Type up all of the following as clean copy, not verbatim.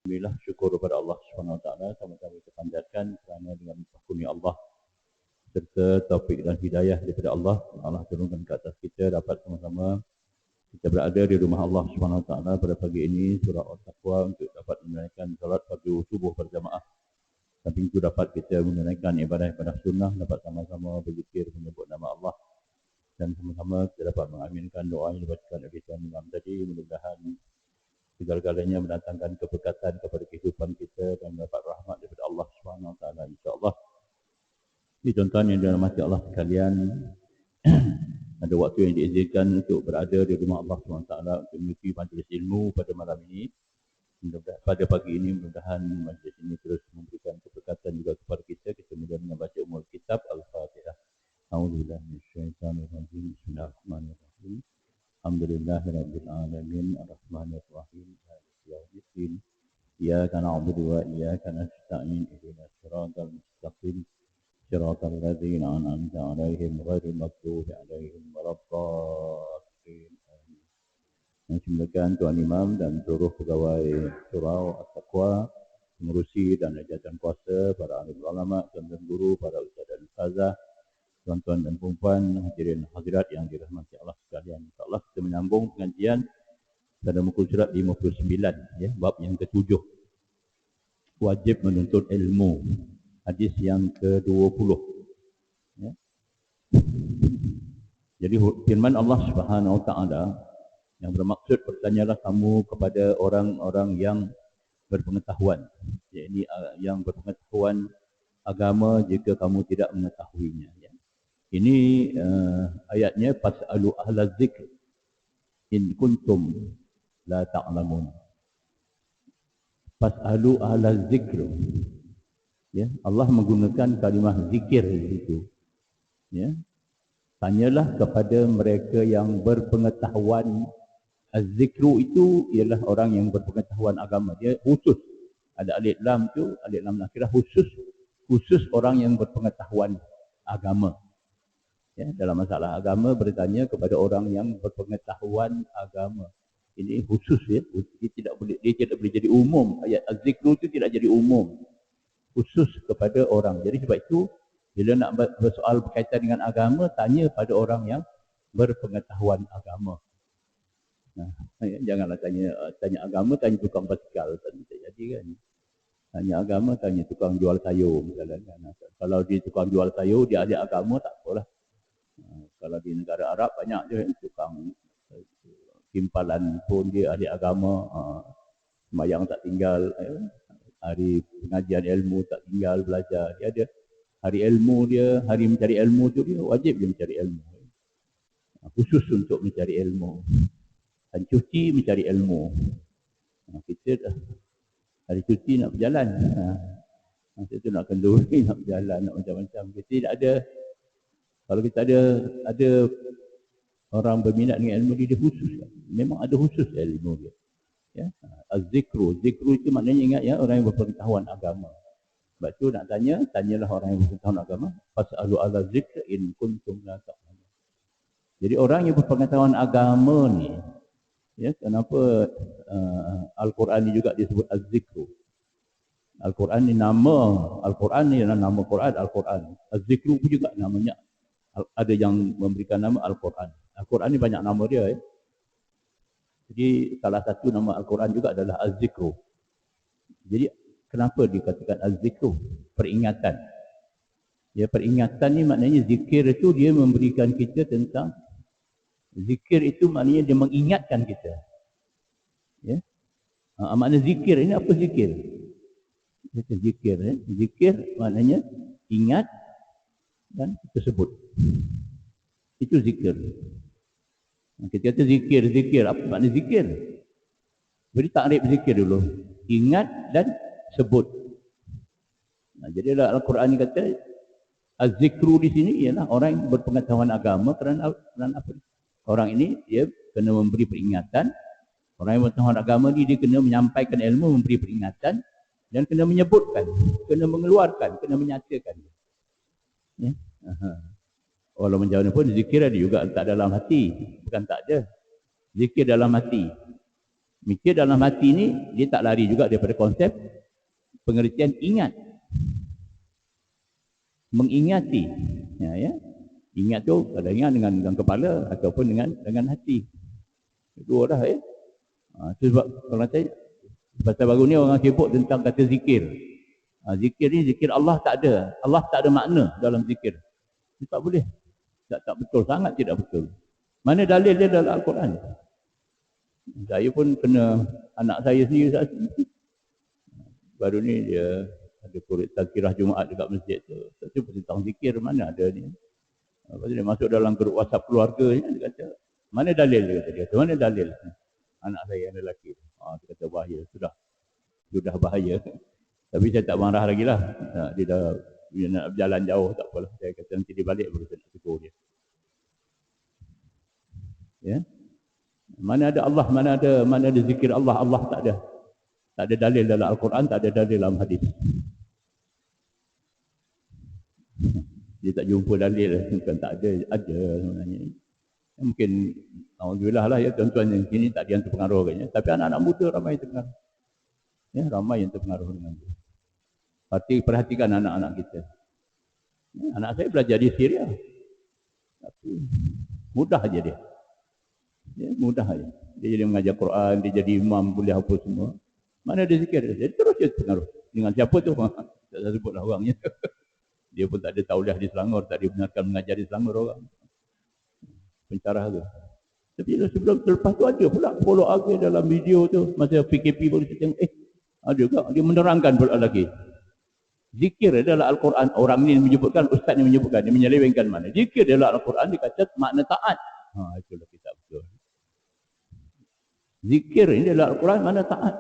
Alhamdulillah, syukur kepada Allah SWT. Sama-sama kita panjatkan kerana dengan kurnia Allah serta taufik dan hidayah daripada Allah, Allah turunkan ke atas kita dapat sama-sama kita berada di rumah Allah SWT pada pagi ini, surah Al-Taqwa, untuk dapat menunaikan salat pagi subuh berjamaah. Samping itu dapat kita menunaikan ibadah-ibadah sunnah, dapat sama-sama berzikir menyebut nama Allah, dan sama-sama kita dapat mengaminkan doa yang dibacakan oleh Tuan Imam tadi. Mudah-mudahan segala-galanya mendatangkan keberkatan kepada kehidupan kita dan mendapat rahmat daripada Allah SWT, insya-Allah. Ini tuan-tuan yang dirahmati Allah sekalian, ada waktu yang diizinkan untuk berada di rumah Allah SWT untuk mengikuti majlis ilmu pada malam ini. Pada pagi ini, mudah-mudahan majlis ini terus memberikan keberkatan juga kepada kita. Kita kemudian membaca umul kitab Al-Fatihah. A'udzubillahi minasyaitonirrajim. Bismillahirrahmanirrahim. Alhamdulillahirabbil alamin, arrahmanir rahim, maliki yaumiddin. Iyyaka na'budu wa iyyaka nasta'in. Ihdinas siratal mustaqim. Siratal ladzina an'amta 'alaihim ghairil maghdubi 'alaihim waladdallin. Semoga Tuan Imam dan seluruh pegawai surau At-Taqwa, pengurusi dan jawatan kuasa, para alim ulama, tuan-tuan guru, para ustaz dan ustazah, tuan-tuan dan puan-puan, hadirin hadirat yang dirahmati Allah sekalian. InsyaAllah kita menyambung pengajian pada muka surat 59, ya, bab yang ke-7. Wajib menuntut ilmu. Hadis yang ke-20. Ya. Jadi firman Allah Subhanahu Wa Taala yang bermaksud, bertanyalah kamu kepada orang-orang yang berpengetahuan, yakni yang berpengetahuan agama jika kamu tidak mengetahuinya. Ya. Ini ayatnya fas'alu ahla dzikr in kuntum la ta'lamun. Fas'alu ahla dzikr. Ya, Allah menggunakan kalimah zikir itu. Ya. Tanyalah kepada mereka yang berpengetahuan. Az-zikru itu ialah orang yang berpengetahuan agama. Dia khusus. Ada alif lam tu, alif lam akhirah khusus orang yang berpengetahuan agama. Ya, dalam masalah agama bertanya kepada orang yang berpengetahuan agama. Ini khusus, ya. Dia tidak boleh jadi umum. Ayat az-zikru itu tidak jadi umum. Khusus kepada orang. Jadi sebab itu bila nak bersoal berkaitan dengan agama, tanya pada orang yang berpengetahuan agama. Nah, janganlah tanya agama, tanya tukang basikal, tak jadi kan. Tanya agama, tanya tukang jual sayur misalnya kan. Kalau dia tukang jual sayur, dia ahli agama, tak apalah. Kalau di negara Arab banyak je tukang timpalan pun dia ahli agama. Sembahyang tak tinggal, hari pengajian ilmu tak tinggal belajar. Dia ada hari ilmu dia, hari mencari ilmu tu dia wajib dia mencari ilmu. Khusus untuk mencari ilmu. Dan cuti mencari ilmu. Kita dah hari cuti nak berjalan. Masa tu nak kenduri, nak berjalan, nak macam-macam. Kita tidak ada, kalau kita ada orang berminat dengan ilmu dia khusus. Memang ada khusus ilmu dia. Ya, az-zikru. Zikru itu maknanya ingat ya, orang yang berpengetahuan agama. Sebab tu nak tanyalah orang yang berpengetahuan agama. Fas'alu ala zikr in kuntum la ta'lamun. Jadi orang yang berpengetahuan agama ni, ya, kenapa Al-Quran ni juga disebut Az-Zikru. Al-Quran ni nama, Al-Quran ni adalah nama Quran, Al-Quran. Az-Zikru pun juga namanya, ada yang memberikan nama Al-Quran. Al-Quran ni banyak nama dia. Ya. Jadi salah satu nama Al-Quran juga adalah Az-Zikru. Jadi kenapa dikatakan Az-Zikru? Peringatan. Ya, peringatan ni maknanya zikir itu dia memberikan kita tentang, zikir itu maknanya dia mengingatkan kita. Ya. Makna zikir ini apa zikir? Itu zikir. Ya. Zikir maknanya ingat dan tersebut. Itu zikir. Kita kata zikir. Apa makna zikir? Beri takrif zikir dulu. Ingat dan sebut. Jadi Al-Quran ni kata az-zikru di sini ialah orang yang berpengetahuan agama kerana apa? Orang ini dia kena memberi peringatan. Orang yang berpengetahuan agama ni dia kena menyampaikan ilmu, memberi peringatan dan kena menyebutkan, kena mengeluarkan, kena menyatakan. Ya. Walau macam mana pun zikir ada juga letak dalam hati. Bukan tak ada. Zikir dalam hati. Mikir dalam hati ni, dia tak lari juga daripada konsep pengertian ingat. Mengingati. Ya. Ingat tu kadang-kadang dengan kepala ataupun dengan hati. Dua dah ya. Itu sebab orang saya, pasal baru ni orang sibuk tentang kata zikir. Zikir ni, zikir Allah tak ada. Allah tak ada makna dalam zikir. Itu tak boleh. Tak betul, sangat tidak betul. Mana dalil dia dalam Al-Quran? Saya pun kena anak saya sendiri saat ini. Baru ni dia ada kurit tazkirah Jumaat dekat masjid tu. Saya cuba tentang zikir, mana ada ni. Lepas tu dia masuk dalam grup WhatsApp keluarga ni, dia kata, mana dalil dia kata dia? Mana dalil? Anak saya yang lelaki. Dia kata bahaya, sudah bahaya. Tapi saya tak marah lagi lah. Dia nak berjalan jauh, tak apalah. Saya kata nanti dia balik baru saya nak tegur dia. Ya. Mana ada Allah, mana ada zikir Allah, Allah tak ada. Tak ada dalil dalam Al-Quran, tak ada dalil dalam hadis. Dia tak jumpa dalil, bukan tak ada sebenarnya. Mungkin alhamdulillah lah ya tuan-tuan yang sini tak ada yang terpengaruh katanya. Tapi anak-anak muda ramai yang terpengaruh. Ya, ramai yang terpengaruh dengan dia. Perhatikan anak-anak kita. Ya, anak saya belajar di Syria. Tapi mudah aja dia. Ya, mudah aja. Dia jadi mengajar Quran, dia jadi imam, boleh apa semua. Mana ada zikir? Dia terus dia terpengaruh. Dengan siapa tu? Tak saya sebutlah orangnya. Dia pun tak ada tauliah di Selangor, tak dibenarkan mengajar di Selangor orang. Pencarah tu. Tapi sebelum selepas tu ada pula follow up dalam video tu. Masa PKP baru saya tengok, ada juga. Dia menerangkan pula lagi. Zikir adalah Al-Quran. Orang ni menyebutkan, ustaz ni menyebutkan. Dia menyelewengkan mana. Zikir adalah Al-Quran, dia kata makna taat. Itulah kita betul. Zikir ini adalah Al-Quran, mana taat.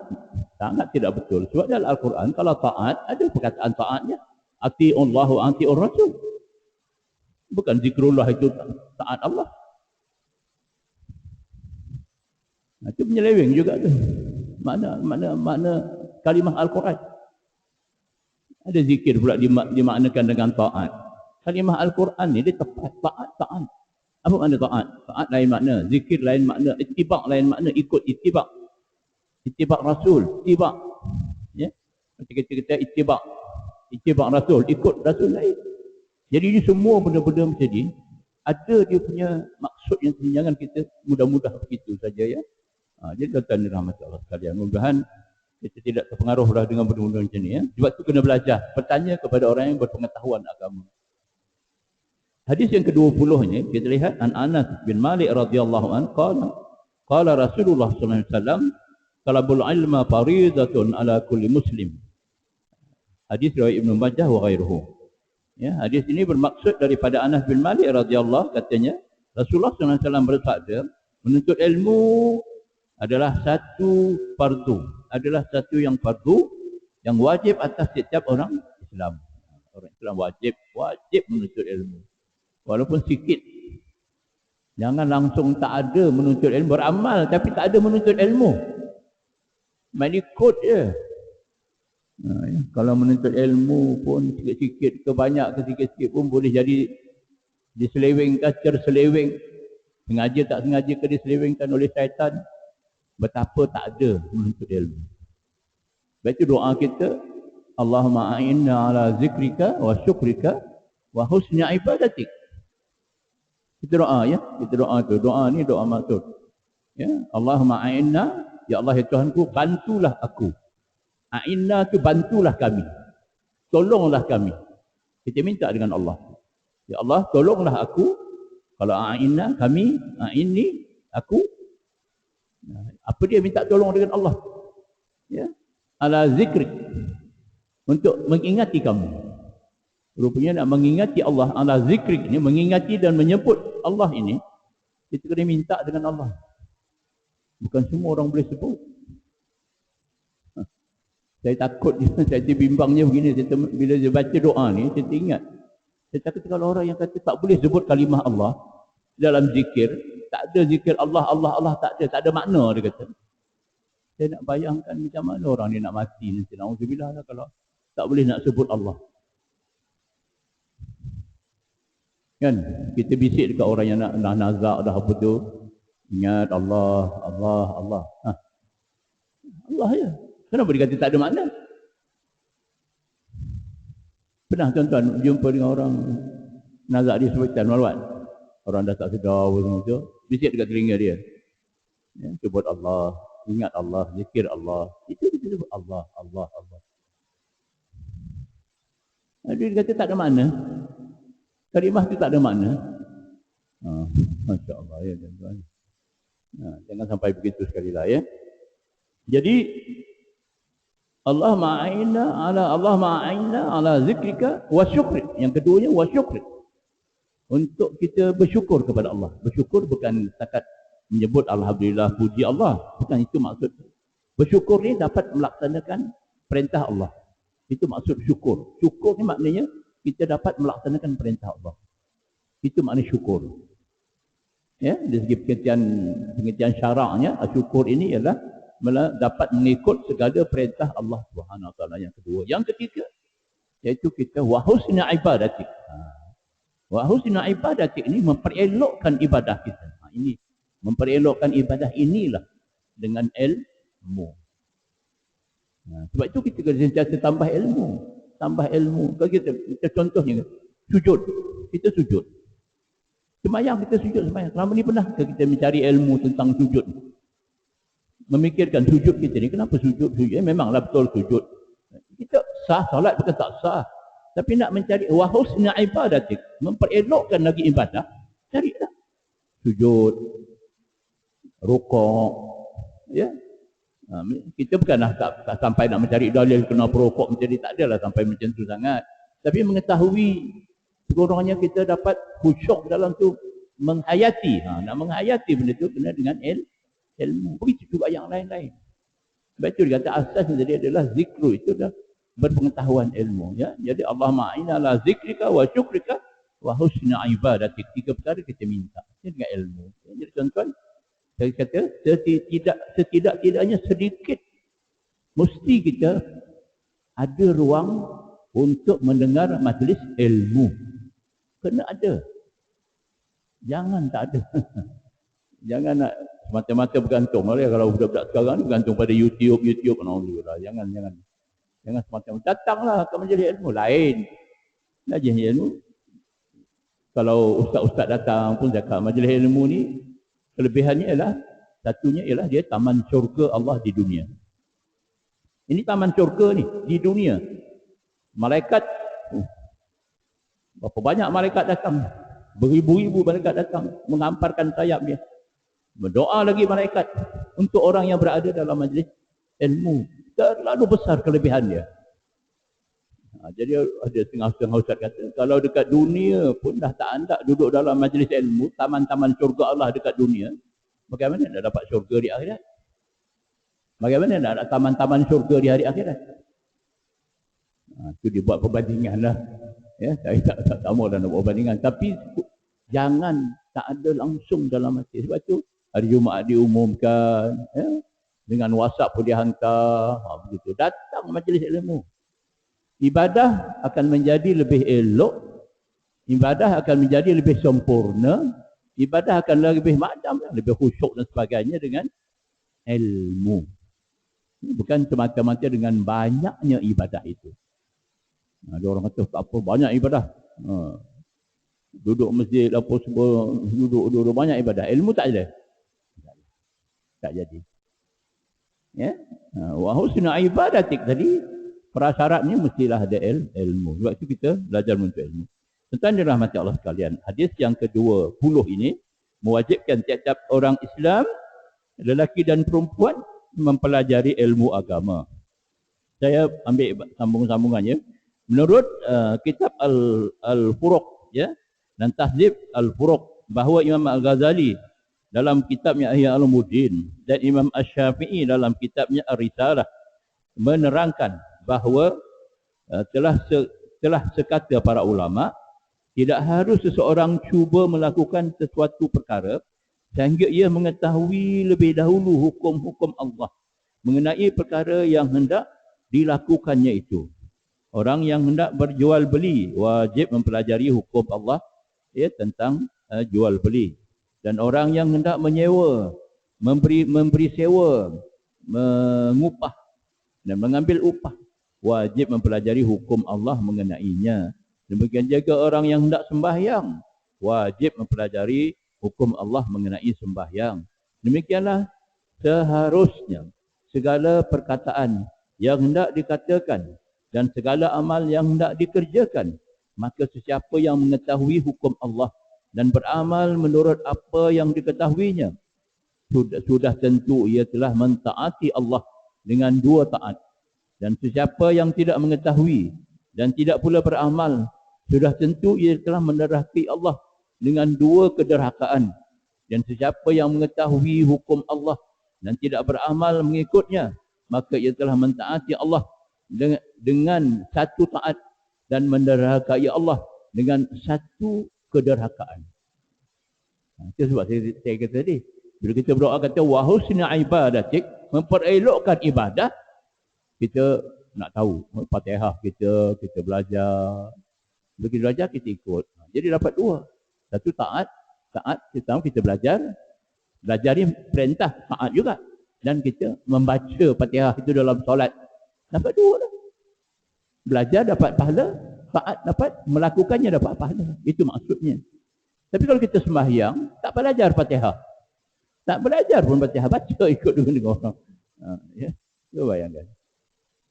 Sangat tidak betul. Sebab dalam Al-Quran, kalau taat, ada perkataan taatnya. Ati'ullah wa ati'ur rasul. Bukan zikrullah itu taat Allah. Itu penyeleweng juga tu. Makna kalimah Al-Quran. Ada zikir pula dimaknakan dengan taat. Kalimah Al-Quran ni dia tepat. Taat. Apa makna taat? Taat lain makna. Zikir lain makna. Ittibak lain makna. Ikut ittibak. Ittibak Rasul. Ittibak. Ya? Macam kita ittibak. Ittibak Rasul. Ikut Rasul lain. Jadi ini semua benda-benda macam ni. Ada dia punya maksud yang jangan kita mudah-mudah begitu saja ya. Jadi tuan-tuan rahmat Allah sekalian. Mudah-mudahan kita tidak terpengaruh dengan benda-benda macam ni ya. Sebab tu kena belajar. Bertanya kepada orang yang berpengetahuan agama. Hadis yang ke-20 ni kita lihat an Anas bin Malik radhiyallahu anhu qala Rasulullah sallallahu alaihi wasallam talabul ilma fariidatun ala kulli muslim. Hadis riwayat Ibnu Majah wa ghairuhu. Ya, hadis ini bermaksud daripada Anas bin Malik radhiyallahu katanya Rasulullah sallallahu alaihi wasallam bersabda, menuntut ilmu adalah satu fardu, adalah satu yang fardu yang wajib atas setiap orang Islam. Orang Islam wajib menuntut ilmu. Walaupun sikit. Jangan langsung tak ada menuntut ilmu. Beramal tapi tak ada menuntut ilmu. Main ikut je. Ya. Kalau menuntut ilmu pun sikit-sikit ke banyak ke sikit-sikit pun boleh jadi diselewengkan, terseleweng. Sengaja tak sengaja ke diselewengkan oleh syaitan. Betapa tak ada menuntut ilmu. Baca doa kita. Allahumma a'inna ala zikrika wa syukrika wa husni ibadatik. Kita doa ya, kita doa tu. Doa ni doa maksud. Ya, Allahumma a'inna, ya Allah ya Tuhanku, bantulah aku. A'inna tu bantulah kami. Tolonglah kami. Kita minta dengan Allah. Ya Allah, tolonglah aku. Kalau a'inna kami, a'inni aku. Apa dia minta tolong dengan Allah? Ya. Ala zikrik. Untuk mengingati kamu. Rupanya nak mengingati Allah, ala zikrik ni, mengingati dan menyebut Allah ini, kita kena minta dengan Allah. Bukan semua orang boleh sebut. Saya takut, saya bimbangnya begini, bila saya baca doa ni, saya ingat. Saya takut kalau orang yang kata tak boleh sebut kalimah Allah dalam zikir, tak ada zikir Allah, tak ada makna dia kata. Saya nak bayangkan macam mana orang ni nak mati nanti. Alhamdulillah lah kalau tak boleh nak sebut Allah. Kan kita bisik dekat orang yang nak nazak dah apa tu, ingat Allah. Allah ya. Kenapa dia kata tak ada makna? Pernah tuan-tuan jumpa dengan orang nazak dia sebutan maluat. Orang dah tak sedar begitu, bisik dekat telinga dia. Ya, sebut Allah, ingat Allah, zikir Allah. Itu kita sebut Allah, Allah, Allah. Dia kata tak ada makna. Kalimah itu tak ada makna. Masya Allah ya tuan-tuan. Jangan sampai begitu sekali lah ya. Jadi Allah ma'ina ala zikrika wa syukrik. Yang keduanya wa syukrik. Untuk kita bersyukur kepada Allah. Bersyukur bukan setakat menyebut alhamdulillah, puji Allah. Bukan itu maksud. Bersyukur ni dapat melaksanakan perintah Allah. Itu maksud syukur. Syukur ni maknanya kita dapat melaksanakan perintah Allah. Itu makna syukur. Ya, dari segi pengertian syaraknya, syukur ini ialah dapat mengikut segala perintah Allah Subhanahu Wa Taala. Yang kedua, yang ketiga, iaitu kita wa husna ibadatik. Wa husna ibadatik ini memperelokkan ibadah kita. Ini memperelokkan ibadah inilah dengan ilmu. Sebab itu kita kena sentiasa tambah ilmu. Kalau kita contohnya sujud, kita sujud. Semayang kita sujud semayang. Selama ni pernah kita mencari ilmu tentang sujud? Memikirkan sujud kita ni, kenapa sujud? Memanglah betul sujud. Kita sah, solat bukan tak sah. Tapi nak mencari wa husna ibadatik, memperelokkan lagi ibadah, carilah sujud, rukuk, ya. Kita bukanlah tak sampai nak mencari dalil kena perokok menjadi, tak adalah sampai macam tu sangat. Tapi mengetahui sekurang-kurangnya kita dapat khusyuk dalam tu, menghayati. Nak menghayati benda tu kena dengan ilmu. Begitu juga yang lain-lain. Sebab itu dia kata asas tadi adalah zikru, itu dah berpengetahuan ilmu. Ya? Jadi Allah ma'ina la zikrika wa syukrika wa husna ibadatik. Tiga perkara kita minta. Ini dengan ilmu. Jadi tuan-tuan, saya kata setidak-tidaknya sedikit mesti kita ada ruang untuk mendengar majlis ilmu. Kena ada. Jangan tak ada. Jangan nak semata-mata bergantung. Kalau budak-budak sekarang ni bergantung pada YouTube. Jangan semata-mata. Datanglah ke majlis ilmu. Lain. Majlis ilmu. Kalau ustaz-ustaz datang pun cakap majlis ilmu ni, kelebihannya ialah, satunya ialah dia taman syurga Allah di dunia. Ini taman syurga ni, di dunia. Malaikat, berapa banyak malaikat datang. Beribu-ribu malaikat datang, menghamparkan sayapnya. Berdoa lagi malaikat untuk orang yang berada dalam majlis ilmu. Terlalu besar kelebihan dia. Jadi ada setengah-setengah ustaz kata, kalau dekat dunia pun dah tak hendak duduk dalam majlis ilmu, taman-taman syurga Allah dekat dunia, bagaimana nak dapat syurga di akhirat? Bagaimana nak ada taman-taman syurga di hari akhirat? Itu dia buat perbandingan lah. Ya, saya tak mahu dah nak buat perbandingan. Tapi jangan tak ada langsung dalam hati. Sebab tu hari Jumaat diumumkan, ya, dengan WhatsApp pun dia hantar. Begitu. Datang majlis ilmu. Ibadah akan menjadi lebih elok. Ibadah akan menjadi lebih sempurna. Ibadah akan lebih macam, lebih khusyuk dan sebagainya dengan ilmu. Bukan semata-mata dengan banyaknya ibadah itu. Ada orang kata tak apa, banyak ibadah. Duduk masjid apa semua, duduk banyak ibadah. Ilmu tak ada. Tak jadi. Ya. Wa husna ibadatik tadi, prasyaratnya mestilah ada ilmu. Sebab itu kita belajar menuntut ilmu. Tuan-tuan dirahmati Allah sekalian, hadis yang ke-20 ini mewajibkan tiap-tiap orang Islam, lelaki dan perempuan, mempelajari ilmu agama. Saya ambil sambung-sambungannya. Menurut kitab Al-Furuq, ya, dan Tahzib Al-Furuq, bahawa Imam Al-Ghazali dalam kitabnya Ihya Ulumuddin dan Imam Asy-Syafi'i dalam kitabnya Ar-Risalah menerangkan bahawa telah sekata para ulama, tidak harus seseorang cuba melakukan sesuatu perkara sehingga ia mengetahui lebih dahulu hukum-hukum Allah mengenai perkara yang hendak dilakukannya itu. Orang yang hendak berjual beli wajib mempelajari hukum Allah, ya, tentang jual beli. Dan orang yang hendak menyewa, memberi sewa, mengupah dan mengambil upah, wajib mempelajari hukum Allah mengenainya. Demikian juga orang yang hendak sembahyang, wajib mempelajari hukum Allah mengenai sembahyang. Demikianlah seharusnya segala perkataan yang hendak dikatakan dan segala amal yang hendak dikerjakan. Maka sesiapa yang mengetahui hukum Allah dan beramal menurut apa yang diketahuinya, sudah tentu ia telah mentaati Allah dengan dua taat. Dan sesiapa yang tidak mengetahui dan tidak pula beramal, sudah tentu ia telah menderhaki Allah dengan dua kederhakaan. Dan sesiapa yang mengetahui hukum Allah dan tidak beramal mengikutnya, maka ia telah mentaati Allah dengan satu taat dan menderhakai Allah dengan satu kederhakaan. Itu sebab saya kata tadi, bila kita berdoa kata wa husna ibadatik, memperelokkan ibadah, kita nak tahu Fatihah kita belajar. Bila kita belajar kita ikut. Jadi dapat dua. Satu taat kita tahu kita belajar ni perintah taat juga, dan kita membaca Fatihah itu dalam solat. Dapat dua dah. Belajar dapat pahala, taat dapat, melakukannya dapat pahala. Itu maksudnya. Tapi kalau kita sembahyang, tak belajar Fatihah. Tak belajar pun Fatihah, baca ikut dengan orang. Ya, you bayangkan.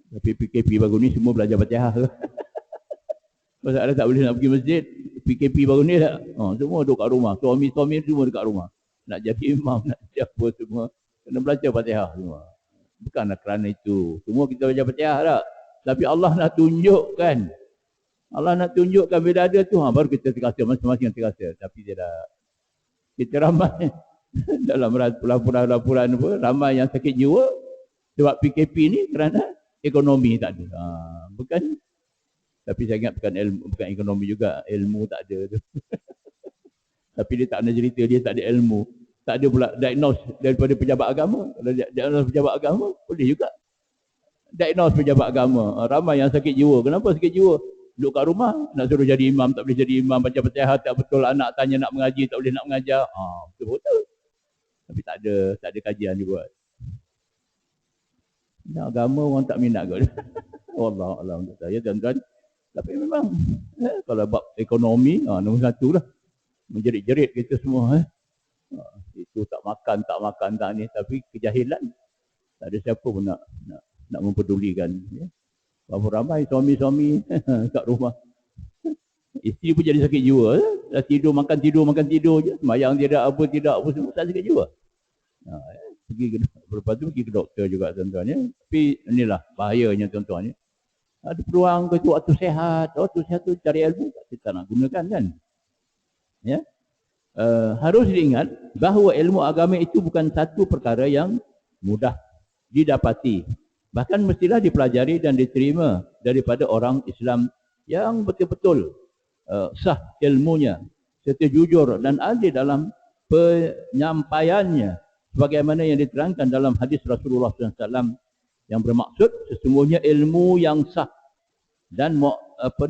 Tapi PKP baru ni semua belajar Fatihah. Pasal tak boleh nak pergi masjid, PKP baru ni tak. Semua duduk kat rumah. Suami-suami semua dekat rumah. Nak jadi imam, nak jadi apa semua. Kena belajar Fatihah semua. Bukanlah kerana itu. Semua kita belajar Fatihah tak. Tapi Allah nak tunjukkan. Allah nak tunjukkan bila ada tu, baru kita terasa, masing-masing terasa. Tapi tidak. Kita ramai dalam laporan-laporan apa, ramai yang sakit jiwa sebab PKP ni kerana ekonomi tak ada. Bukan. Tapi saya ingat bukan ekonomi juga, ilmu tak ada tu. Tapi dia tak nak cerita, dia tak ada ilmu. Tak ada pula diagnose daripada pejabat agama. Kalau diagnose pejabat agama, boleh juga. Diagnose pejabat agama. Ramai yang sakit jiwa. Kenapa sakit jiwa? Duduk kat rumah, nak suruh jadi imam, tak boleh jadi imam, baca Fatihah tak betul, anak tanya nak mengaji, tak boleh nak mengajar. Betul-betul. Tapi tak ada kajian dibuat. Agama orang tak minat kot. Allah untuk saya tuan-tuan. Tapi memang kalau bab ekonomi, nombor satu lah. Menjerit-jerit kita semua. Itu tak makan tak ni. Tapi kejahilan. Tak ada siapa pun nak mempedulikan. Ya. Berapa ramai suami-suami kat rumah. Isteri pun jadi sakit jiwa. Dah tidur, makan tidur je. Semayang tidak apa semua. Tak sakit jiwa. Lepas tu pergi ke doktor juga tuan-tuan. Ya. Tapi inilah bahayanya tuan-tuan. Ya. Ada peluang ke waktu sehat tu cari ilmu, kita nak gunakan kan. Ya. Harus diingat bahawa ilmu agama itu bukan satu perkara yang mudah didapati. Bahkan mestilah dipelajari dan diterima daripada orang Islam yang betul-betul sah ilmunya, serta jujur dan adil dalam penyampaiannya, sebagaimana yang diterangkan dalam hadis Rasulullah SAW yang bermaksud sesungguhnya ilmu yang sah dan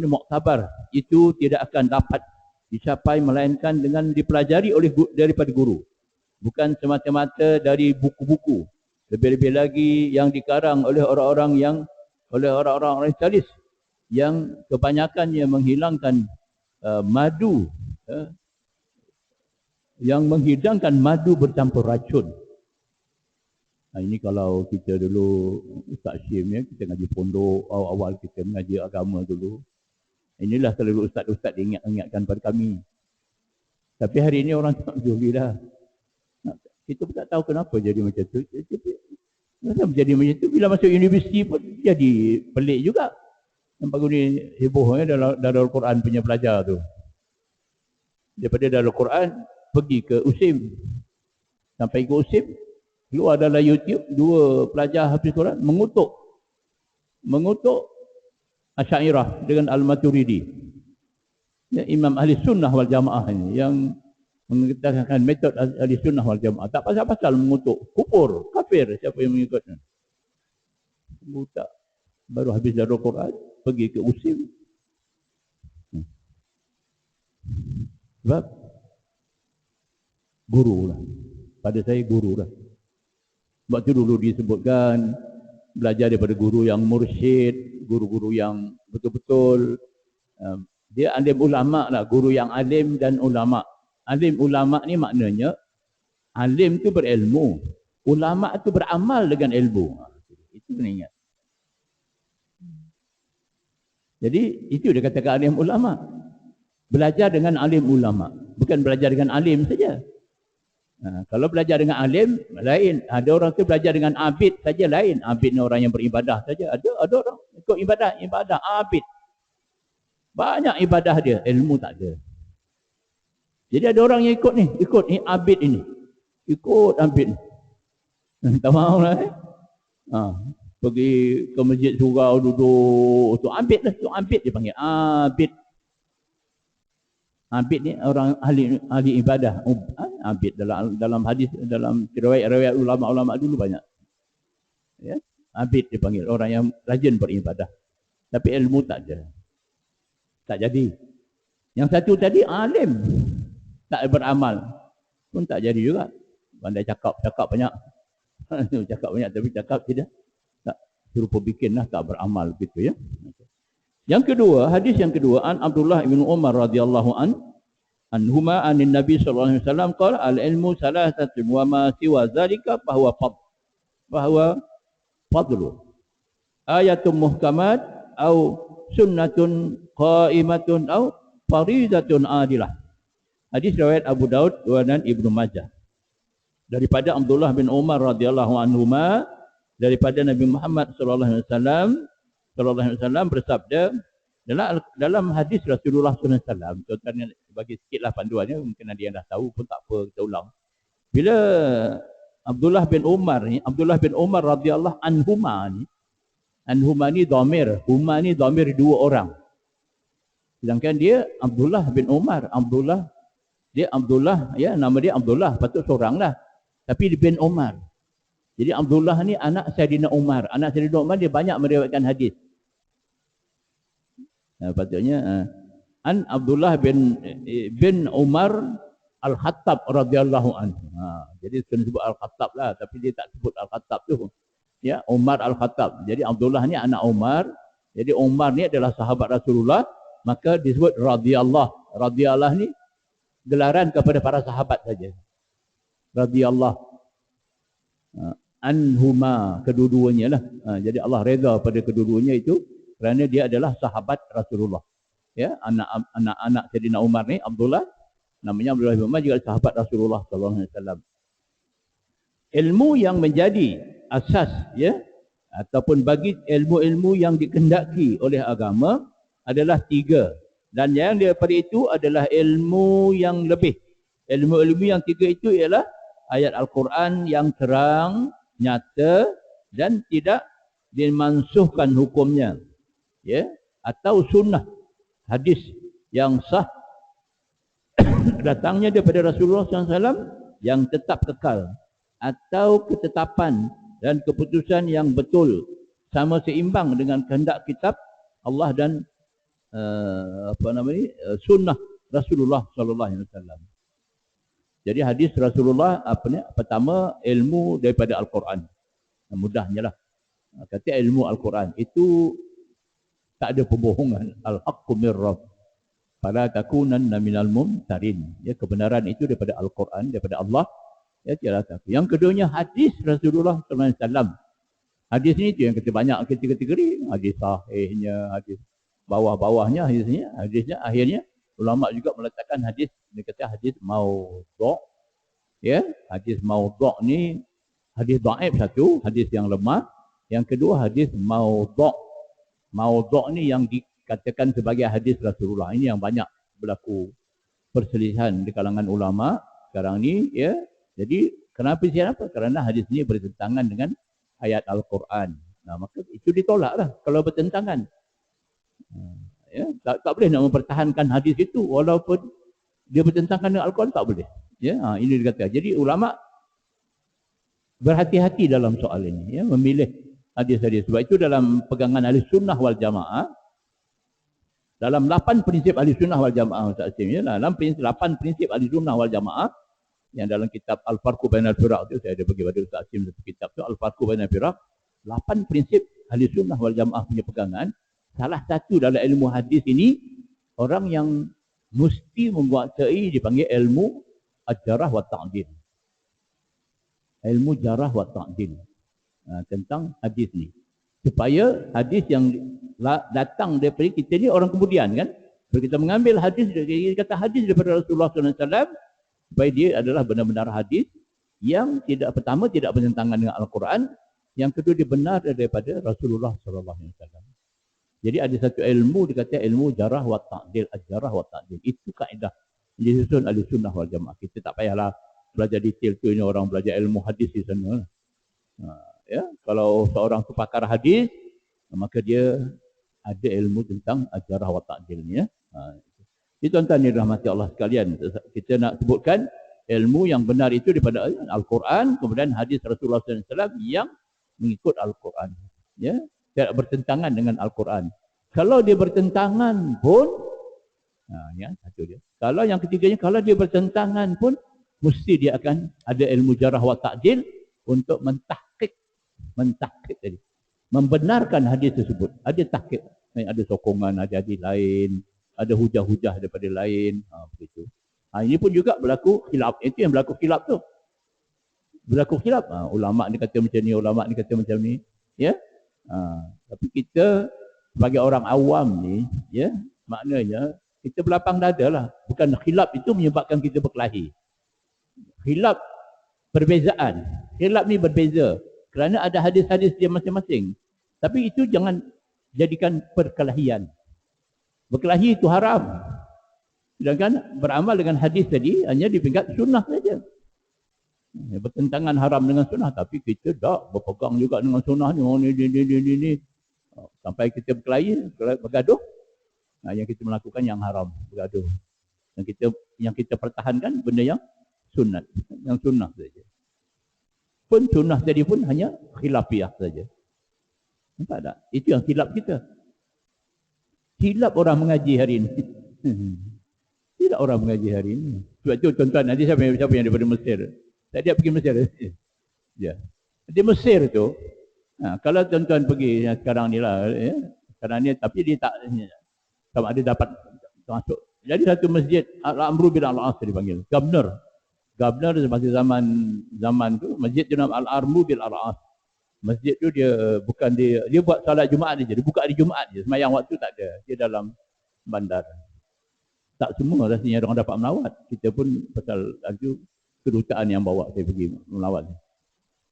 muktabar itu tidak akan dapat dicapai melainkan dengan dipelajari daripada guru, bukan semata-mata dari buku-buku, lebih-lebih lagi yang dikarang oleh orang-orang orientalis yang kebanyakannya menghilangkan madu, yang menghidangkan madu bercampur racun. Ini kalau kita dulu Ustaz Syim ya, kita ngaji pondok, awal-awal kita mengaji agama dulu. Inilah selalu ustaz-ustaz ingatkan pada kami. Tapi hari ini orang tak peduli dah. Kita pun tak tahu kenapa jadi macam tu. Kenapa jadi macam tu? Bila masuk universiti pun jadi pelik juga. Yang baru ni hebohnya Darul Quran punya pelajar tu. Daripada Darul Quran pergi ke USIM. Sampai ke USIM, keluar dalam YouTube, dua pelajar hafiz Quran mengutuk Asy'ariyah dengan Al-Maturidi. Ya, Imam Ahli Sunnah wal Jamaah ini yang menggunakan metod Ahli Sunnah wal Jamaah. Tak pasal-pasal mengutuk, kufur, kafir siapa yang mengikutnya. Buta baru habis Darul Quran pergi ke USIM. Sebab guru lah. Pada saya guru lah. Sebab tu dulu disebutkan belajar daripada guru yang mursyid, guru-guru yang betul-betul. Dia alim ulama lah, guru yang alim dan ulama. Alim ulama ni maknanya alim tu berilmu, ulama tu beramal dengan ilmu. Itu kena ingat. Jadi itu dia katakan alim ulama. Belajar dengan alim ulama, bukan belajar dengan alim saja. Kalau belajar dengan alim lain. Ada orang tu belajar dengan abid saja lain. Abid ni orang yang beribadah saja. Ada orang ikut ibadah abid. Banyak ibadah dia, ilmu tak ada. Jadi ada orang yang ikut ni abid ini. Ikut abid. Tak mahulah pergi ke masjid surau duduk. Tu abid lah, tu abid dia panggil. Abid. Abid ni orang ahli ibadah. Abid dalam hadis, dalam riwayat ulama-ulama dulu banyak. Ya, abid dipanggil orang yang rajin beribadah. Tapi ilmu tak ada. Tak jadi. Yang satu tadi alim, tak beramal pun tak jadi juga. Pandai cakap banyak. Cakap banyak tapi cakap tidak. Tak serupa bikinlah, tak beramal gitu ya. Yang kedua, hadis yang kedua, an Abdullah bin Umar radhiyallahu anhuma anin Nabi sallallahu alaihi wasallam qala al-ilmu salasatun wa ma siwa zalika fahuwa fadlu. Ayatun muhkamat au sunnatun qaimatun au faridatun adilah. Hadis riwayat Abu Daud dan Ibnu Majah. Daripada Abdullah bin Umar radhiyallahu anhuma, daripada Nabi Muhammad sallallahu alaihi wasallam bersabda, dalam hadis Rasulullah sallallahu alaihi wasallam, contohnya bagi sikitlah panduannya, mungkin ada yang dah tahu pun tak apa, kita ulang. Bila Abdullah bin Umar radhiyallahu anhuma ni dhamir, huma ni dhamir dua orang. Sedangkan dia Abdullah bin Umar, Abdullah ya, nama dia Abdullah, patut seorang lah. Tapi dia bin Umar. Jadi Abdullah ni anak Sayyidina Umar. Anak Sayyidina Umar dia banyak meriwayatkan hadis. Patutnya an Abdullah bin Umar Al-Khattab radhiyallahu anhu. Jadi kena sebut Al-Khattab lah, tapi dia tak sebut Al-Khattab tu. Ya, Umar Al-Khattab. Jadi Abdullah ni anak Umar. Jadi Umar ni adalah sahabat Rasulullah, maka disebut radhiyallahu. Radhiyallahu ni gelaran kepada para sahabat saja. Radhiyallahu anhuma, kedua-duanya lah. Jadi Allah redha pada kedua-duanya itu kerana dia adalah sahabat Rasulullah. Ya, anak Sayyidina Umar ni Abdullah, namanya Abdullah bin Umar, juga sahabat Rasulullah sallallahu alaihi wasallam. Ilmu yang menjadi asas, ya, ataupun bagi ilmu-ilmu yang dikehendaki oleh agama adalah tiga, dan yang daripada itu adalah ilmu yang lebih. Ilmu-ilmu yang tiga itu ialah ayat Al-Quran yang terang, nyata dan tidak dimansuhkan hukumnya, ya, atau sunnah, hadis yang sah datangnya daripada Rasulullah SAW yang tetap kekal, atau ketetapan dan keputusan yang betul sama seimbang dengan kehendak kitab Allah dan sunnah Rasulullah SAW. Jadi hadis Rasulullah pertama ilmu daripada Al-Quran. Mudahnya lah. Kata ilmu Al-Quran itu tak ada pembohongan. Al-haqqu mir rabb. Fala takunanna minal mumtarin. Ya, kebenaran itu daripada Al-Quran, daripada Allah. Ya, tiada tak. Yang keduanya hadis Rasulullah SAW. Hadis ni tu yang kita banyak kategori. Hadis sahihnya, hadis bawah-bawahnya, hadisnya akhirnya ulama juga meletakkan hadis, dia kata hadis maudhu'. Ya, hadis maudhu' ni hadis dhaif satu, hadis yang lemah. Yang kedua hadis maudhu'. Maudhu' ni yang dikatakan sebagai hadis Rasulullah. Ini yang banyak berlaku perselisihan di kalangan ulama sekarang ni, ya. Jadi kenapa siapa? Kerana hadis ni bertentangan dengan ayat Al-Quran. Nah, maka itu ditolaklah kalau bertentangan. Ya, tak boleh nak mempertahankan hadis itu walaupun dia bertentangan dengan Al-Quran, tak boleh. Ya, ini dikata. Jadi ulama berhati-hati dalam soal ini, ya, memilih hadis-hadis. Sebab itu dalam pegangan ahli sunnah wal jamaah, dalam 8 prinsip ahli sunnah wal jamaah, dalam 8 prinsip ahli sunnah wal jamaah, Yang dalam kitab Al-Farqu Bainal Firaq tu, saya ada bagi pada Ustaz Asim satu kitab tu, Al-Farqu Bainal Firaq, 8 prinsip ahli sunnah wal jamaah punya pegangan. Salah satu dalam ilmu hadis ini, orang yang mesti menguasai dipanggil ilmu al-jarah wa ta'dil. Ilmu jarah wa ta'dil tentang hadis ni. Supaya hadis yang datang daripada kita ni orang kemudian kan. Bila kita mengambil hadis, kita kata hadis daripada Rasulullah SAW, supaya dia adalah benar-benar hadis yang pertama tidak bertentangan dengan Al-Quran, yang kedua dia benar daripada Rasulullah SAW. Jadi ada satu ilmu dikata ilmu jarah wa ta'dil, al-jarah wa ta'dil. Itu kaedah yang disusun ahli sunnah wal jamaah. Kita tak payahlah belajar detail tu, ini orang belajar ilmu hadis di sana. Ya, kalau seorang tu pakar hadis, maka dia ada ilmu tentang al-jarah wa ta'dil ni ya. Itu tuan-tuan yang dirahmati Allah sekalian. Kita nak sebutkan ilmu yang benar itu daripada Al-Quran, kemudian hadis Rasulullah SAW yang mengikut Al-Quran. Ya, tidak bertentangan dengan Al-Quran. Kalau dia bertentangan pun, ya, satu dia. Kalau yang ketiganya, kalau dia bertentangan pun, mesti dia akan ada ilmu jarah wa ta'dil untuk mentahqiq tadi. Membenarkan hadis tersebut. Ada tahqiq, ada sokongan, ada hadis lain, ada hujah-hujah daripada lain. Begitu. Ini pun juga berlaku khilaf. Itu yang berlaku khilaf tu. Berlaku khilaf. Ulama' ni kata macam ni, ulama' ni kata macam ni. Ya. Tapi kita sebagai orang awam ni, ya, maknanya kita berlapang dada lah. Bukan khilaf itu menyebabkan kita berkelahi. Khilaf perbezaan. Khilaf ni berbeza. Kerana ada hadis-hadis dia masing-masing. Tapi itu jangan jadikan perkelahian. Berkelahi itu haram. Sedangkan beramal dengan hadis tadi hanya di peringkat sunnah saja. Bertentangan haram dengan sunnah, tapi kita tak berpegang juga dengan sunnah ni. Ni. Sampai kita berkelahi, bergaduh. Yang kita melakukan yang haram, bergaduh. Yang kita pertahankan benda yang sunat, yang sunnah saja. Pun sunnah tadi pun hanya khilafiyah saja. Nampak tak? Itu yang silap kita. Silap orang mengaji hari ini. Tidak orang mengaji hari ini. Sebab itu tuan-tuan, nanti siapa yang daripada Mesir? Tak dia pergi Mesir? Ya. Di Mesir tu, kalau tuan-tuan pergi sekarang ni lah, ya, sekarang ni, tapi dia tak, sama ada dapat masuk. Jadi satu masjid, Al-Amru bin Al-As dipanggil. Governor semasa zaman tu, masjid tu nama Al-Amru bin Al-As. Masjid tu dia bukan dia buat salat Jumaat je, dia buka hari Jumaat je. Semayang waktu tak ada. Dia dalam bandar. Tak semua rasanya orang dapat melawat. Kita pun pasal laju kedutaan yang bawa saya pergi melawat.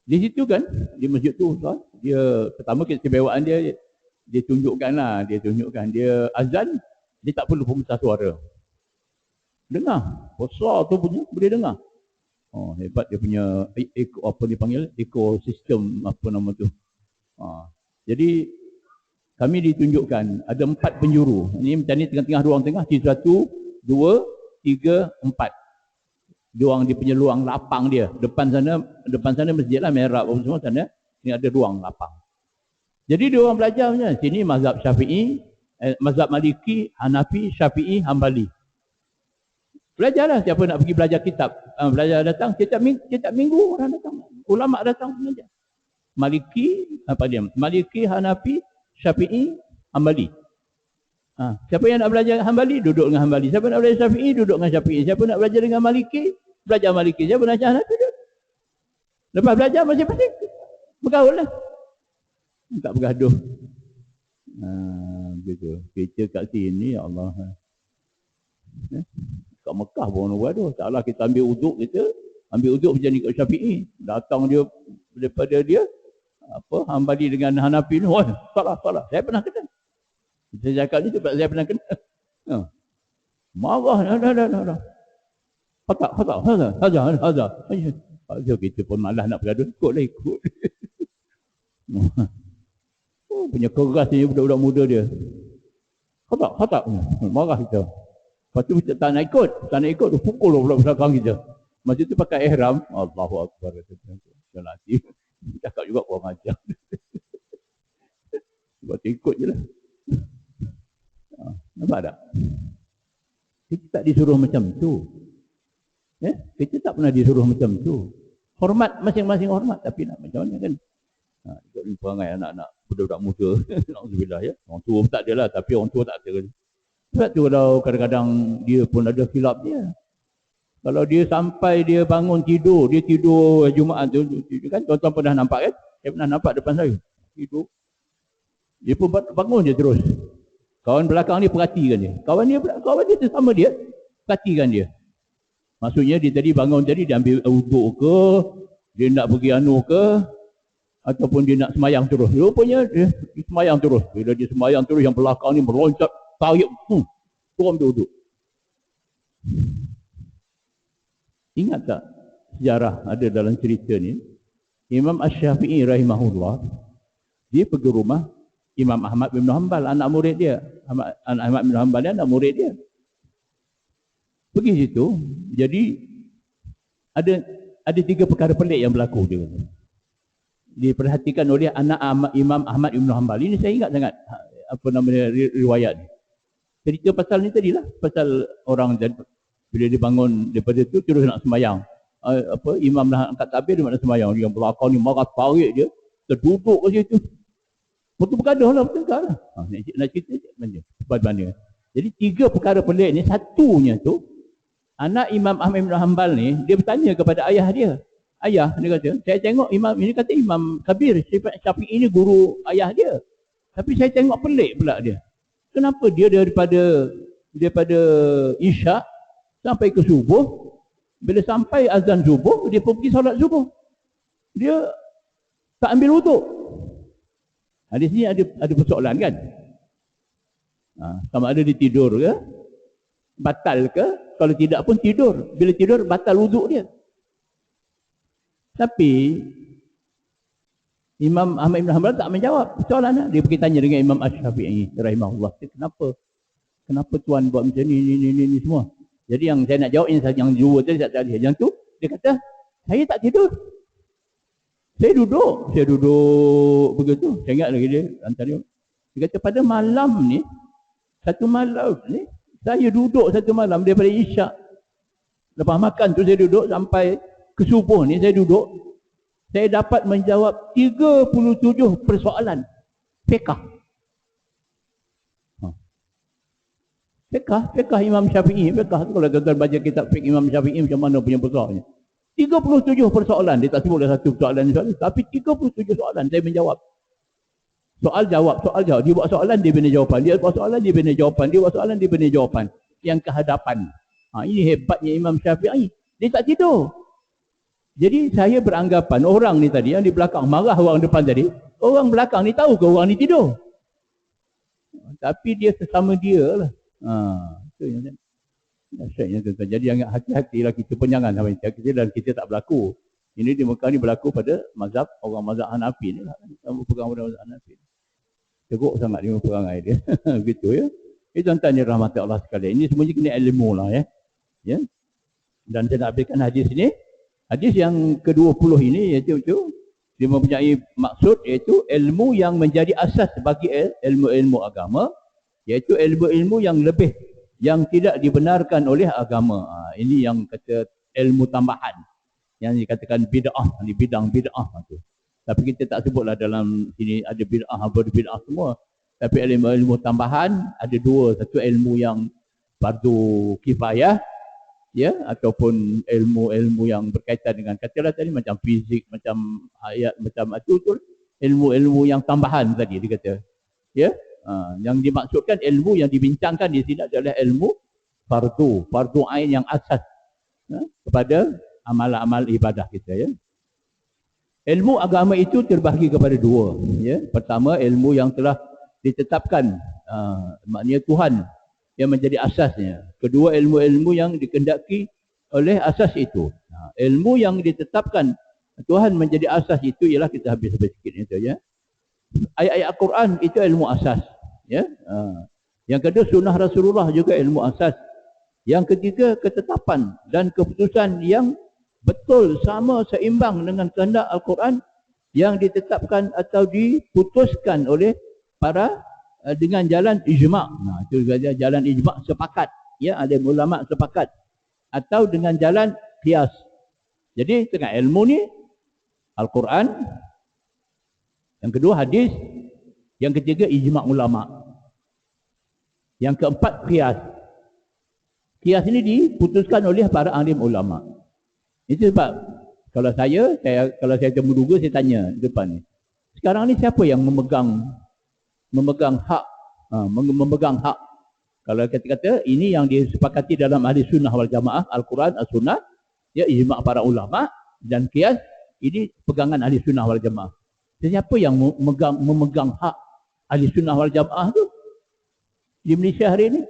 Di situ kan, di masjid tu, dia pertama keistimewaan dia tunjukkan, dia azan, dia tak perlu pembesar suara. Dengar, besar tu punya, boleh dengar. Oh, hebat dia punya ekosistem apa nama tu. Jadi kami ditunjukkan ada 4 penjuru. Ini macam ni tengah-tengah ruang tengah, 1, 2, 3, 4. Ruang dia punya ruang lapang dia. Depan sana masjid lah, mihrab apa semua sana. Ni ada ruang lapang. Jadi dia orang belajar macam sini mazhab Syafi'i, mazhab Maliki, Hanafi, Syafi'i, Hambali. Belajarlah siapa nak pergi belajar kitab. Belajar datang, setiap minggu orang datang. Ulama datang belajar. Maliki, Hanafi, Syafi'i, Hambali. Siapa yang nak belajar Hambali, duduk dengan Hambali. Siapa nak belajar Syafi'i, duduk dengan Syafi'i. Siapa nak belajar dengan Maliki, belajar Maliki. Siapa nak belajar Hanafi, duduk. Lepas belajar masing-masing bergaul lah. Tak bergaduh. Begitu. Kita kat sini, ya Allah. Kat Mekah pun orang bergaduh. Taklah kita ambil uduk kita. Ambil uduk macam ni kat Syafi'i. Datang dia daripada dia. Hambali dengan Hanafi ni. Wah, salah. Saya pernah kena. Saya cakap ni sebab saya pernah kena. Marah. Dah. Hazar. Kita pun malas nak bergaduh. Ikut. Punya keras ni budak-budak muda dia. Khatak. Marah kita. Lepas tu kita tak nak ikut, tu pukul pula belakang kita. Masa tu pakai ihram, Allahu Akbar. Dia cakap juga kurang ajar. Sebab tu ikut je lah. Nampak tak? Kita tak disuruh macam tu. Kita tak pernah disuruh macam tu. Hormat masing-masing hormat, tapi nak macam mana kan? Ikut perangai anak-anak budak-budak muda. Alhamdulillah ya. Orang tua pun tak ada lah, tapi orang tua tak ada. Sebab tu kalau kadang-kadang dia pun ada khilaf dia. Kalau dia sampai dia bangun tidur, dia tidur Jumaat tu, kan tuan-tuan pernah nampak kan? Saya pernah nampak depan saya. Tidur. Dia pun bangun je terus. Kawan belakang ni perhatikan dia. Kawan dia sesama dia, perhatikan dia. Maksudnya dia tadi bangun tadi, dia ambil wuduk ke, dia nak pergi anu ke, ataupun dia nak semayang terus. Rupanya dia semayang terus. Bila dia semayang terus, yang belakang ni meloncat, tarik, turun dia wuduk. Ingat tak sejarah ada dalam cerita ni? Imam Asy-Syafi'i rahimahullah, dia pergi rumah Imam Ahmad bin Hanbal, anak murid dia. Ahmad bin Hanbal ni anak murid dia. Pergi situ, jadi ada 3 perkara pelik yang berlaku dia. Diperhatikan oleh anak Imam Ahmad bin Hanbal. Ini saya ingat sangat riwayat ni. Cerita pasal ni tadilah, pasal orang bila dia bangun daripada tu terus nak sembahyang. Imam dah angkat tabir, dia nak sembahyang. Yang belakang ni marah tarik dia, terduduk ke situ. Betul bergaduh lah, bertengkar lah. Nak cerita macam mana. Jadi 3 perkara pelik ni, satunya tu, anak Imam Ahmad bin Hanbal ni, dia bertanya kepada ayah dia. Ayah, dia kata, saya tengok Imam, ini kata Imam Kabir, Syafi'i ini guru ayah dia. Tapi saya tengok pelik pula dia. Kenapa dia daripada Isyak sampai ke subuh, bila sampai azan subuh, dia pergi solat subuh. Dia tak ambil wuduk. Di sini ada persoalan kan? Sama ada dia tidur ke, batal ke, kalau tidak pun tidur. Bila tidur, batal wuduk dia. Tapi Imam Ahmad bin Hanbal tak menjawab soalan. Dia pergi tanya dengan Imam Asy-Syafi'i rahimahullah. Kenapa tuan buat macam ni semua? Jadi yang saya nak jawab yang 2 tadi tak ada. Yang tu dia kata, saya tak tidur. Saya duduk begitu. Saya ingat lagi dia antara dia kata pada malam ni, satu malam ni saya duduk satu malam daripada Isyak. Lepas makan tu saya duduk sampai ke subuh ni saya duduk. Saya dapat menjawab 37 persoalan fiqh. Fiqh Imam Syafi'i, fiqh tu kalau tuan-tuan baca kitab fiqh Imam Syafi'i macam mana punya besarnya. 37 persoalan, dia tak sebut dah satu soalan, tapi 37 soalan saya menjawab. Soal jawab. Dia buat soalan, dia bina jawapan. Dia buat soalan, dia bina jawapan. Dia buat soalan, dia bina jawapan. Yang kehadapan. Ini hebatnya Imam Syafi'i. Dia tak tidur. Jadi saya beranggapan orang ni tadi yang di belakang marah orang depan tadi, orang belakang ni tahu ke orang ni tidur. Tapi dia sesama dia lah. Itu yang asyiknya tuan-tuan. Jadi jangan hati-hatilah kita pun jangan sampai kita dan kita tak berlaku. Ini di Mekah ni berlaku pada mazhab orang mazhab Hanafi ni lah. Kamu pegang pada mazhab Hanafi. Teruk sangat dia perangai dia. Begitu ya. Tuan-tuan yang rahmat Allah sekalian. Ini semuanya kena ilmu lah ya. Dan saya nak berikan hadis ini. Hadis yang ke-20 ini iaitu dia mempunyai maksud iaitu ilmu yang menjadi asas bagi ilmu-ilmu agama, iaitu ilmu-ilmu yang lebih yang tidak dibenarkan oleh agama. Ini yang kata ilmu tambahan yang dikatakan bid'ah di bidang bid'ah tu. Tapi kita tak sebutlah dalam sini ada bid'ah apa bid'ah semua. Tapi ilmu-ilmu tambahan ada 2, satu ilmu yang fardu kifayah ya, ataupun ilmu-ilmu yang berkaitan dengan katalah tadi macam fizik, macam ayat, macam itu ilmu-ilmu yang tambahan tadi dia kata. Ya, yang dimaksudkan ilmu yang dibincangkan di sini adalah ilmu fardu ain yang asas kepada amal-amal ibadah kita ya. Ilmu agama itu terbahagi kepada 2 ya. Pertama ilmu yang telah ditetapkan maknanya Tuhan yang menjadi asasnya. Kedua ilmu-ilmu yang dikehendaki oleh asas itu. Ilmu yang ditetapkan Tuhan menjadi asas itu ialah kita habis-habis sikit itu ya. Ayat-ayat Al-Quran itu ilmu asas ya. Yang kedua sunnah Rasulullah juga ilmu asas. Yang ketiga ketetapan dan keputusan yang betul sama seimbang dengan kehendak Al-Quran yang ditetapkan atau diputuskan oleh para dengan jalan ijma'. Itu jalan ijma' sepakat ya, ada ulama sepakat, atau dengan jalan qiyas. Jadi tengah ilmu ni Al-Quran, yang kedua hadis, yang ketiga ijma' ulama', yang keempat qiyas. Qiyas ini diputuskan oleh para alim ulama'. Itu sebab kalau saya temu duga, saya tanya depan ni, sekarang ni siapa yang memegang hak, memegang hak? Kalau kata-kata ini yang disepakati dalam ahli sunnah wal jamaah, Al-Quran, As-Sunnah, ya, ijma' para ulama', dan qiyas, ini pegangan ahli sunnah wal jamaah. Siapa yang memegang hak ahli sunnah wal jamaah tu di Malaysia hari ini?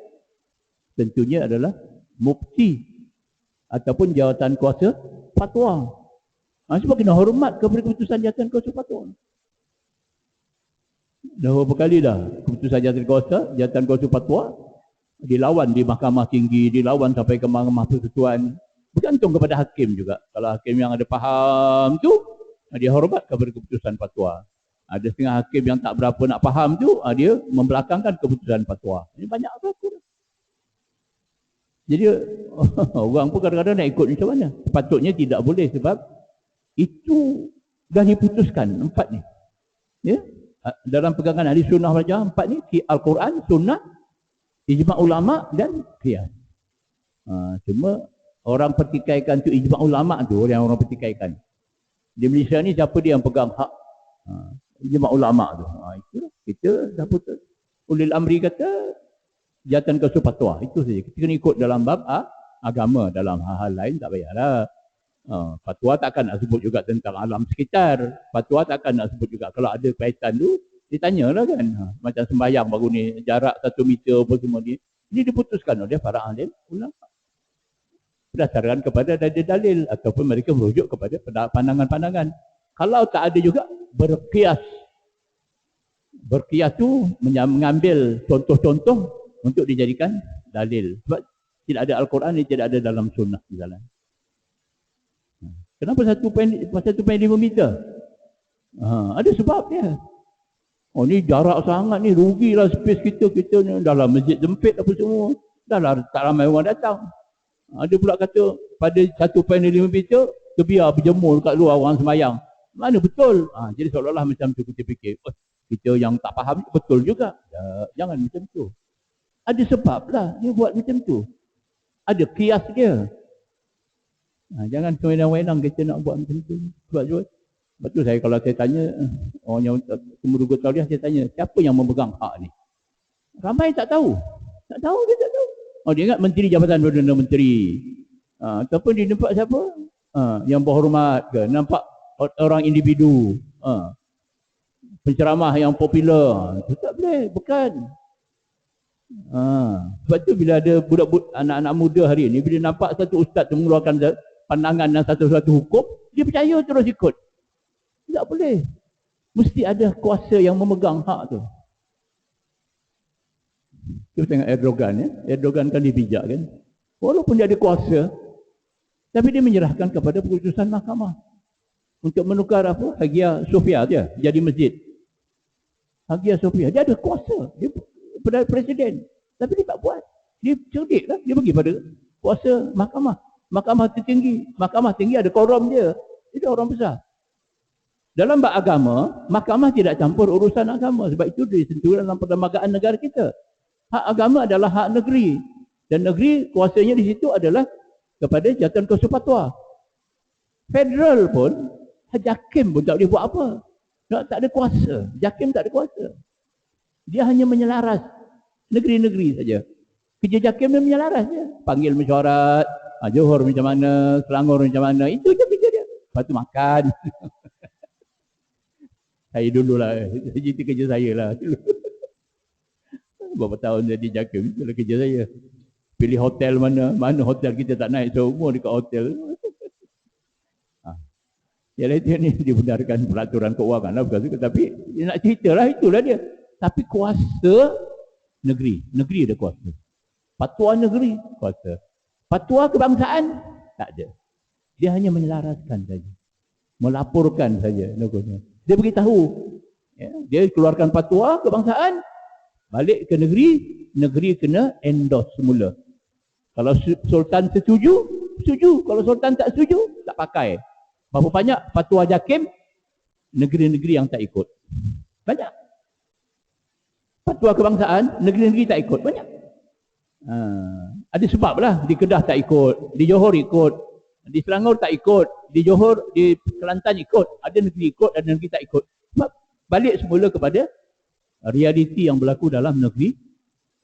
Tentunya adalah mufti ataupun jawatan kuasa fatwa. Sebab kena hormat kepada keputusan jawatan kuasa fatwa. Dah berapa kali dah keputusan jawatan kuasa fatwa dilawan di mahkamah tinggi, dilawan sampai ke mahkamah persekutuan. Bergantung kepada hakim juga. Kalau hakim yang ada faham tu, dia hormat kepada keputusan fatwa. Ada setengah hakim yang tak berapa nak faham tu, dia membelakangkan keputusan fatwa. Ini banyak berlaku. Jadi orang pun kadang-kadang nak ikut macam mana. Sepatutnya tidak boleh sebab itu dah diputuskan empat ni. Ya? Dalam pegangan ahli sunnah wal jamaah empat ni, Al-Quran, Sunnah, ijma' ulama' dan qiyas. Cuma orang pertikaikan tu ijma' ulama' tu, orang pertikaikan. Di Malaysia ni siapa dia yang pegang hak ijma' ulama' tu? Itu kita dah putus. Ulil amri kata jawatan kuasa fatwa, itu saja. Kita kena ikut dalam bab agama. Dalam hal-hal lain tak payahlah. Fatwa takkan nak sebut juga tentang alam sekitar. Fatwa takkan nak sebut juga. Kalau ada kaitan tu, ditanyalah kan. Macam sembahyang baru ni, jarak 1 meter apa semua ni. Ini diputuskan oleh para alim ulama. Berdasarkan kepada dalil ataupun mereka merujuk kepada pandangan-pandangan. Kalau tak ada juga, berqiyas. Berqiyas tu mengambil contoh-contoh untuk dijadikan dalil. Sebab tidak ada Al-Quran ni, tidak ada dalam sunnah misalnya. Kenapa 1.5 meter? Ada sebab dia. Ni jarak sangat ni, rugilah space kita ni dalam masjid sempit apa semua. Dah lah tak ramai orang datang. Ada pula kata pada 1.5 meter, biar berjemur kat luar orang sembahyang. Mana betul? Jadi seolah-olah macam tu kita fikir, kita yang tak faham betul juga. Jangan macam tu. Ada sebab lah dia buat macam tu. Ada qiyas dia. Jangan sewenang-wenang kita nak buat macam tu. Sebab tu saya kalau saya tanya, orang yang kemudian Tauliah, saya tanya, siapa yang memegang hak ni? Ramai tak tahu. Tak tahu, dia tak tahu. Dia ingat Menteri Jabatan Perdana Menteri. Ataupun dia nampak siapa? Yang berhormat ke? Nampak orang individu. Penceramah yang popular. Itu tak boleh, bukan. Sebab tu bila ada budak-budak, anak-anak muda hari ni, bila nampak satu ustaz mengeluarkan pandangan dan satu-satu hukum, dia percaya terus ikut. Tak boleh. Mesti ada kuasa yang memegang hak tu. Kita tengok Erdogan ya. Erdogan kan dia bijak kan. Walaupun dia ada kuasa, tapi dia menyerahkan kepada keputusan mahkamah untuk menukar apa? Hagia Sophia dia jadi masjid. Hagia Sophia, dia ada kuasa. Dia Perdana Presiden. Tapi dia tak buat. Dia cerdik lah. Dia bagi pada kuasa mahkamah. Mahkamah tertinggi. Mahkamah tinggi ada korum dia. Dia orang besar. Dalam bab agama, mahkamah tidak campur urusan agama. Sebab itu disentuh dalam perlembagaan negara kita. Hak agama adalah hak negeri. Dan negeri kuasanya di situ adalah kepada jawatan kuasa fatwa. Federal pun, Hakim pun tak boleh buat apa. Tak ada kuasa. Hakim tak ada kuasa. Dia hanya menyelaras negeri-negeri saja. Kerja Hakim dia menyelaras je. Panggil mesyuarat, Johor macam mana, Selangor macam mana, itu je kerja dia. Lepas tu makan. Saya dululah, itu kerja saya lah. Berapa tahun jadi Hakim, itulah kerja saya. Pilih hotel mana hotel kita tak naik semua dekat hotel. Yang lain ni dibenarkan peraturan keuangan lah, bukan suka. Tapi dia nak cerita lah, itulah dia. Tapi kuasa negeri ada kuasa. Fatwa negeri, kuasa. Fatwa kebangsaan, tak ada. Dia hanya menyelaraskan saja. Melaporkan saja. Dia beritahu. Ya, dia keluarkan fatwa kebangsaan, balik ke negeri kena endorse semula. Kalau Sultan setuju, setuju. Kalau sultan tak setuju, tak pakai. Berapa banyak fatwa JAKIM negeri-negeri yang tak ikut? Banyak. Fatwa kebangsaan negeri-negeri tak ikut, banyak. Ada sebab lah. Di Kedah tak ikut, di Johor ikut, di Selangor tak ikut, di Johor, di Kelantan ikut, ada negeri ikut, ada negeri tak ikut. Sebab balik semula kepada realiti yang berlaku dalam negeri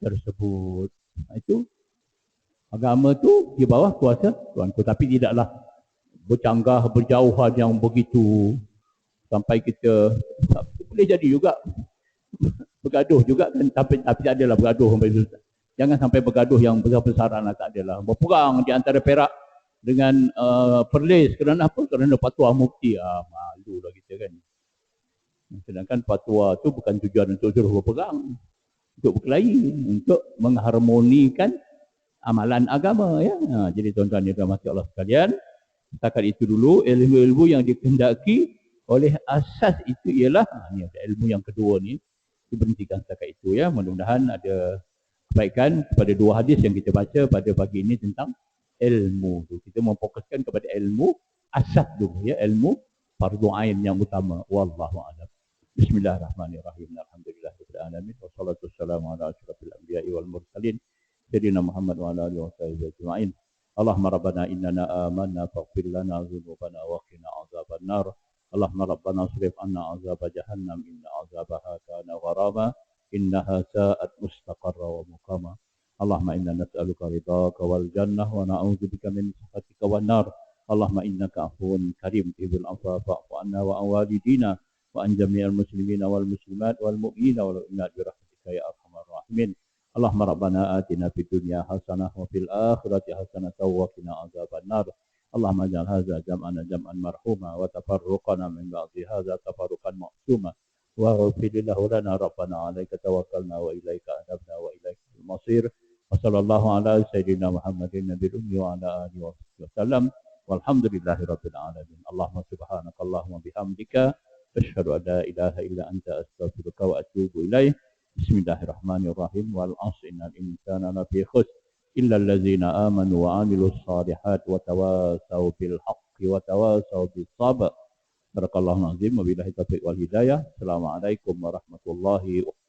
tersebut. Itu agama tu di bawah kuasa Tuanku, tapi tidaklah bercanggah berjauhan yang begitu sampai kita boleh jadi juga bergaduh juga kan, tapi tak adalah bergaduh sampai susah. Jangan sampai bergaduh yang besar-besaran lah, tak adalah. Berperang di antara Perak dengan Perlis kerana apa? Kerana fatwa mufti. Malu lah kita kan. Sedangkan fatwa tu bukan tujuan untuk suruh berperang, untuk berkelahi, untuk mengharmonikan amalan agama ya. Jadi tuan-tuan yang dirahmati Allah sekalian, setakat itu dulu ilmu-ilmu yang dikehendaki oleh asas itu ialah ni ada ilmu yang kedua ni, diberhentikan setakat itu ya. Mudah-mudahan ada kebaikan kepada dua hadis yang kita baca pada pagi ini tentang ilmu tu. Kita memfokuskan kepada ilmu asas dulu ya, ilmu fardu ain yang utama. Wallahu a'lam. Bismillahirrahmanirrahim. Alhamdulillahirabbil alamin wassalatu wassalamu ala asyrafil anbiya'i wal mursalin sayyidina Muhammad wa ala alihi washabihi ajma'in. Allahumma rabbana innana amanna faghfir lana dhunubana wa qina adzaban nar. Allahumma rabbana asrif anna azab jahannam inna azabaha kana gharama innaha sa'at mustaqarra wa muqama. Allahumma inna nas'aluka ridhaka wal jannah wa na'udzubika min sakhatika wan nar. Allahumma innaka afuwun karim tuhibbul afwa fa'fu anna wa an walidina wa an jami'al muslimina wal muslimat wal mu'minina wal mu'minat bi rahmatika ya arhamar rahimin. Allahumma rabbana atina fid dunya hasanah wa fil akhirati hasanah wa qina adzaban nar. Allahumma ij'al hadza jam'ana jam'an marhuma wa tafarruqana min ba'di hadza tafarruqan ma'suma. Waghfir lana rabbana 'alaika tawakkalna wa ilaika anabna wa ilaikal masir. Wa sallallahu ala sayyidina Muhammadin nabiyil ummi wa ala alihi wasallam. Walhamdulillahirabbil alamin. Allahumma subhanakallahumma bihamdika asyhadu an la ilaha illa anta astaghfiruka wa atubu ilaik. Bismillahirrahmanirrahim. Wal 'asri innal insana lafi khusr illa allazina amanu wa 'amilus shalihat wa tawasaw bil haqqi wa tawasaw bis sabr. Barakallahu azim wa billahi taufiq wal hidayah. Assalamualaikum warahmatullahi wabarakatuh.